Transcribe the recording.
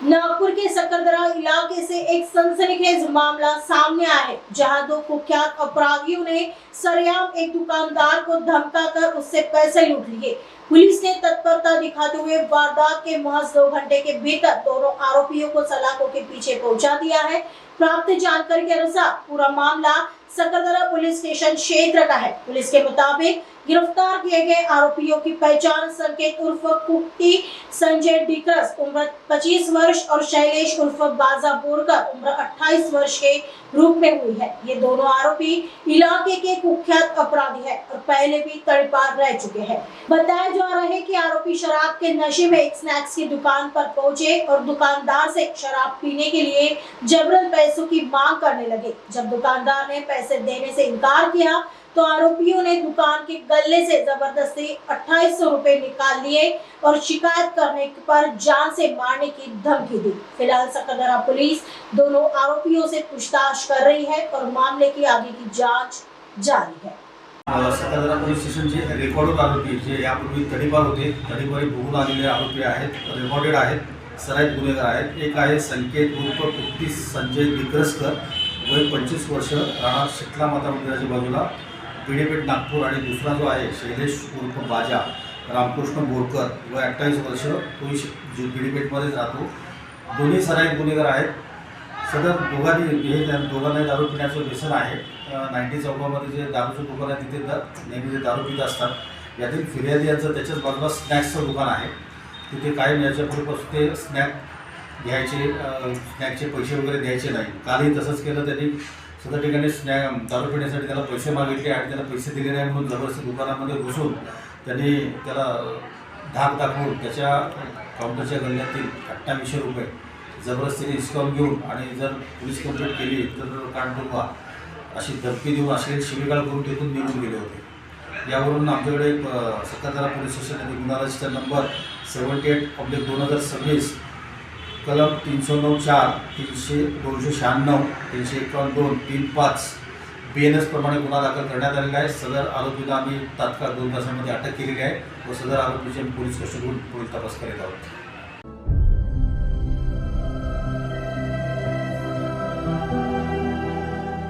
नागपुर के सकरदरा इलाके से एक सनसनीखेज मामला सामने आया है, जहां दो कुख्यात अपराधियों ने सरेआम एक दुकानदार को धमकाकर उससे पैसे लूट लिए। पुलिस ने तत्परता दिखाते हुए वारदात के महज 2 घंटे के भीतर दोनों आरोपियों को सलाखों के पीछे पहुंचा दिया है। प्राप्त जानकारी के अनुसार पूरा मामला सकरदरा पुलिस स्टेशन क्षेत्र का है। पुलिस के मुताबिक गिरफ्तार किए गए आरोपियों की पहचान संकेत उर्फ कुक्ति संजय डिक्रस उम्र 25 वर्ष और शैलेश उर्फ बाजा बोरकर उम्र 28 वर्ष के रूप में हुई है। ये दोनों आरोपी इलाके के कुख्यात अपराधी हैं और पहले भी तड़पार रह चुके हैं। बताया जा रहा है कि आरोपी शराब के नशे में एक स्नैक्स की दुकान पर पहुंचे और दुकानदार से शराब पीने के लिए जबरन पैसों की मांग करने लगे। जब दुकानदार ने पैसे देने से इनकार किया तो आरोपियों ने दुकान के गल्ले से जबरदस्ती 2800 रुपए निकाल लिए और शिकायत करने पर जान से मारने की धमकी दी। फिलहाल सकरदरा पुलिस दोनों आरोपियों से पूछताछ कर रही है और मामले की आगे की जांच जारी है। सकरदरा पोलीस स्टेशनचे रेकॉर्डेड आरोपी जे यापूर्वी तडीपार होते, तडीपारी बघून आलेले आरोपी आहेत, रेकॉर्डेड आहेत, सराईत गुन्हेगार आहेत। एक आहे संकेत उर्फ कुक्ती संजय डिक्रसकर, वय 25 वर्ष, राहणार शितला माता मंदिराच्या बाजूला, पिढेपेठ नागपूर। आणि दुसरा जो आहे शैलेश उर्फ बाजा रामकृष्ण बोरकर, वय 28 वर्ष, तो पिढेपेठमध्येच राहतो। दोन्ही सराईत गुन्हेगार आहेत। सदर दोघांनाही दारू पिण्याचं व्यसन आहे। 90 चौकामध्ये जे दारूचं दुकान आहे तिथे नेहमी दारू पित असतात। यातील फिर्यादी यांचं त्याच्याच बाजूला स्नॅक्सचं दुकान आहे। तिथे कायम याच्या पूर्वीपासून ते स्नॅक घ्यायचे, स्नॅकचे पैसे वगैरे द्यायचे नाही। कालही तसंच केलं। त्यांनी सदर ठिकाणी दारू पिण्यासाठी त्याला पैसे मागितले आणि त्याला पैसे दिले नाही म्हणून जबरदस्ती दुकानामध्ये घुसून त्यांनी त्याला धाक दाखवून त्याच्या काउंटरच्या गल्ल्यातील 2800 रुपये जबरदस्तीने हिसकावून घेऊन आणि जर पोलीस कंप्लेंट केली तर कान ठोकवा अशी धमकी देऊन असे शिवीगाळ करून तिथून निघून गेले होते। यावरून आमच्याकडे सकरदरा पोलीस स्टेशन गुन्हा रजिस्टर नंबर 78/2026 कलम 309(4), 296, 351(2), 35 BNS प्रमाणे गुन्हा दाखल करण्यात आलेला आहे। सदर आरोपीला आम्ही तात्काळ 2 तासांमध्ये अटक केलेली आहे व सदर आरोपीचे पोलीस कस्टडीतून पुढील तपास करीत आहोत।